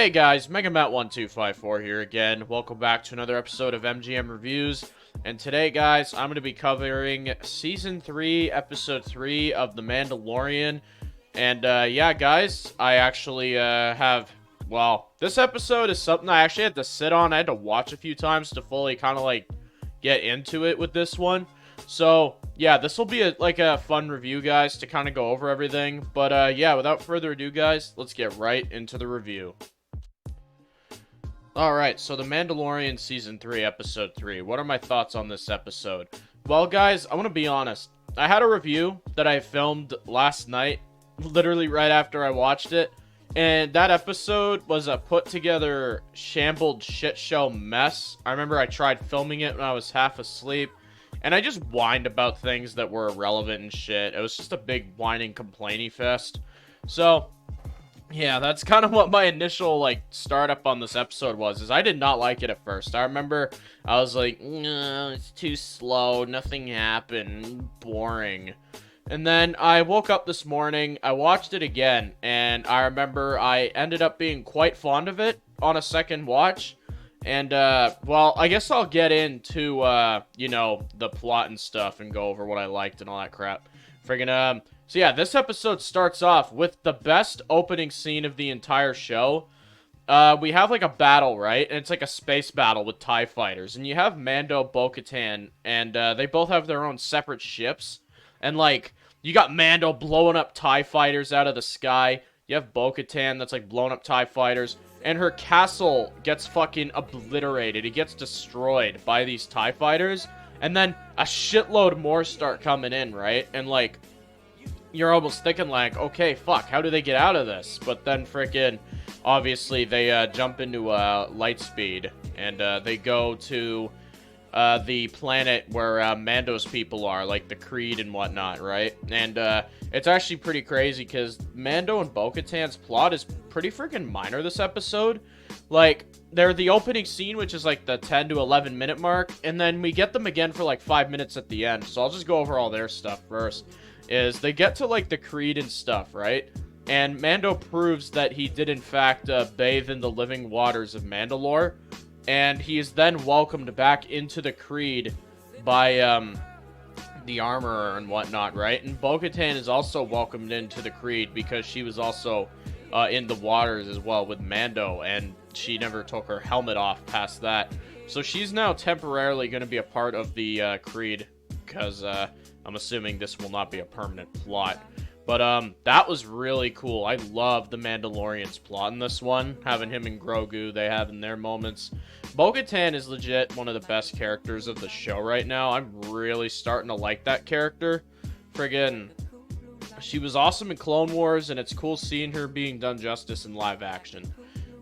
Hey guys, MegaMat1254 here again. Welcome back to another episode of MGM Reviews. And today, guys, I'm going to be covering Season 3, Episode 3 of The Mandalorian. And, yeah, guys, I actually this episode is something I actually had to sit on. I had to watch a few times to fully kind of, get into it with this one. So, yeah, this will be a fun review, guys, to kind of go over everything. But, yeah, without further ado, guys, let's get right into the review. Alright, so The Mandalorian Season 3, Episode 3. What are my thoughts on this episode? Well, guys, I want to be honest. I had a review that I filmed last night, literally right after I watched it, and that episode was a put-together, shambled shit show mess. I remember I tried filming it when I was half asleep, and I just whined about things that were irrelevant and shit. It was just a big whining, complainy fest. So, yeah, that's kind of what my initial, startup on this episode was, is I did not like it at first. I remember I was like, no, it's too slow, nothing happened, boring. And then I woke up this morning, I watched it again, and I remember I ended up being quite fond of it on a second watch. And, well, I guess I'll get into, the plot and stuff and go over what I liked and all that crap. So yeah, this episode starts off with the best opening scene of the entire show. We have, a battle, right? And it's, a space battle with TIE fighters. And you have Mando, Bo-Katan, and, they both have their own separate ships. And, you got Mando blowing up TIE fighters out of the sky. You have Bo-Katan that's, blowing up TIE fighters. And her castle gets fucking obliterated. It gets destroyed by these TIE fighters. And then a shitload more start coming in, right? And, you're almost thinking, okay, fuck, how do they get out of this? But then frickin', obviously, they jump into light speed. And they go to the planet where Mando's people are, the Creed and whatnot, right? And it's actually pretty crazy, because Mando and Bo-Katan's plot is pretty freaking minor this episode. They're the opening scene, which is, the 10 to 11 minute mark, and then we get them again for, 5 minutes at the end. So I'll just go over all their stuff first. Is they get to, the Creed and stuff, right? And Mando proves that he did, in fact, bathe in the living waters of Mandalore. And he is then welcomed back into the Creed by, the Armorer and whatnot, right? And Bo-Katan is also welcomed into the Creed because she was also, in the waters as well with Mando. And she never took her helmet off past that. So she's now temporarily going to be a part of the, Creed. Because, I'm assuming this will not be a permanent plot. But, that was really cool. I love the Mandalorian's plot in this one. Having him and Grogu, they have in their moments. Bo-Katan is legit one of the best characters of the show right now. I'm really starting to like that character. Friggin', she was awesome in Clone Wars, and it's cool seeing her being done justice in live action.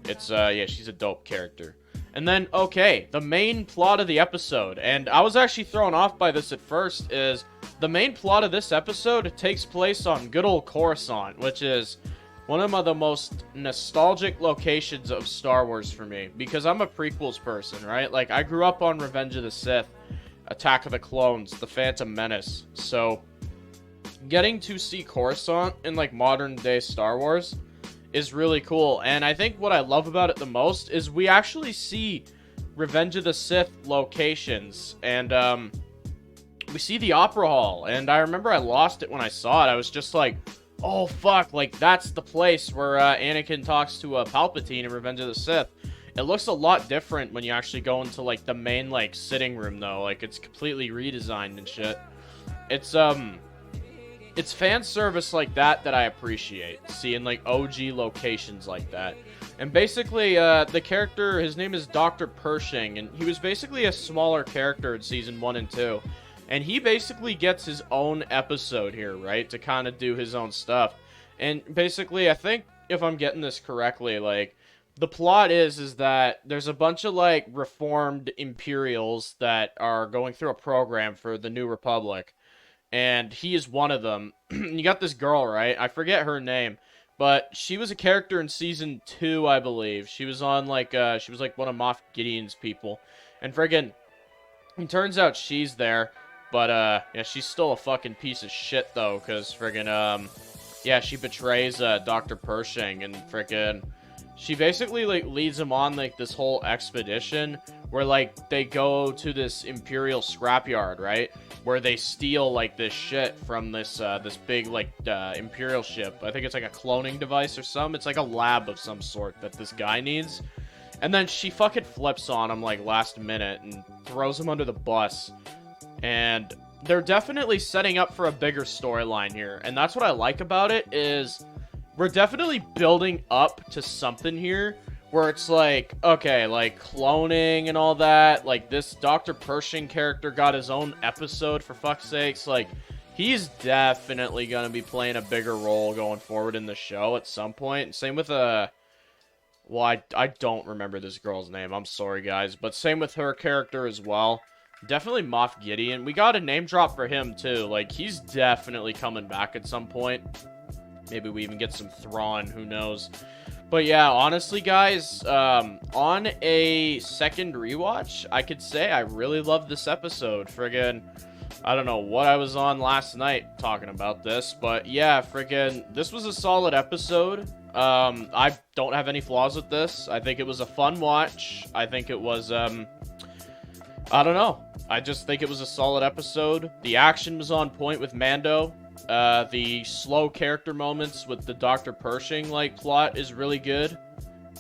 It's, yeah, she's a dope character. And then, okay, the main plot of the episode, and I was actually thrown off by this at first, is the main plot of this episode takes place on good old Coruscant, which is one of the most nostalgic locations of Star Wars for me, because I'm a prequels person, right? I grew up on Revenge of the Sith, Attack of the Clones, The Phantom Menace, so getting to see Coruscant in, modern-day Star Wars is really cool. And I think what I love about it the most is we actually see Revenge of the Sith locations, and we see the Opera Hall, and I remember I lost it when I saw it. I was just like, oh fuck, that's the place where Anakin talks to Palpatine in Revenge of the Sith. It looks a lot different when you actually go into the main sitting room though. It's completely redesigned and shit. It's fan service like that I appreciate. Seeing, OG locations like that. And basically, the character, his name is Dr. Pershing, and he was basically a smaller character in Season 1 and 2. And he basically gets his own episode here, right? To kind of do his own stuff. And basically, I think, if I'm getting this correctly, the plot is that there's a bunch of, reformed Imperials that are going through a program for the New Republic. And he is one of them. You got this girl, right? I forget her name. But she was a character in Season 2, I believe. She was on, she was, one of Moff Gideon's people. And friggin', it turns out she's there. But, yeah, she's still a fucking piece of shit, though. Because, friggin', yeah, she betrays, Dr. Pershing. And friggin', she basically, like, leads him on, like, this whole expedition where, like, they go to this Imperial scrapyard, right? Where they steal, like, this shit from this, this big, like, Imperial ship. I think it's, like, a cloning device or something. It's, like, a lab of some sort that this guy needs. And then she fucking flips on him, like, last minute and throws him under the bus. And they're definitely setting up for a bigger storyline here. And that's what I like about it, is we're definitely building up to something here where it's like, okay, like, cloning and all that. Like, this Dr. Pershing character got his own episode, for fuck's sakes. Like, he's definitely going to be playing a bigger role going forward in the show at some point. Same with, well, I don't remember this girl's name. I'm sorry, guys. But same with her character as well. Definitely Moff Gideon. We got a name drop for him, too. Like, he's definitely coming back at some point. Maybe we even get some Thrawn, who knows. But yeah, honestly, guys, on a second rewatch, I could say I really loved this episode. Friggin', I don't know what I was on last night talking about this, but yeah, friggin', this was a solid episode. I don't have any flaws with this. I think it was a fun watch. I think it was, I don't know. I just think it was a solid episode. The action was on point with Mando. The slow character moments with the Dr. Pershing, like, plot is really good.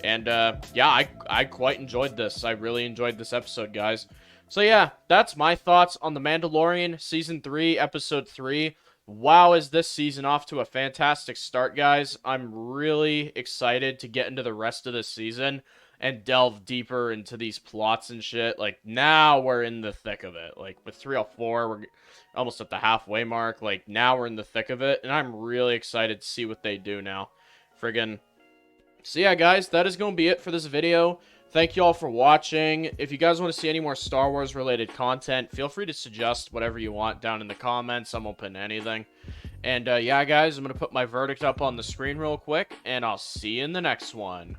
And, yeah, I quite enjoyed this. I really enjoyed this episode, guys. So, yeah, that's my thoughts on The Mandalorian Season 3, Episode 3. Wow, is this season off to a fantastic start, guys. I'm really excited to get into the rest of this season and delve deeper into these plots and shit. Like, now we're in the thick of it. Like, with 304, we're almost at the halfway mark. Like, now we're in the thick of it, and I'm really excited to see what they do now. Friggin'. So, yeah, guys, that is going to be it for this video. Thank you all for watching. If you guys want to see any more Star Wars-related content, feel free to suggest whatever you want down in the comments. I'm open to anything. And, yeah, guys, I'm going to put my verdict up on the screen real quick, and I'll see you in the next one.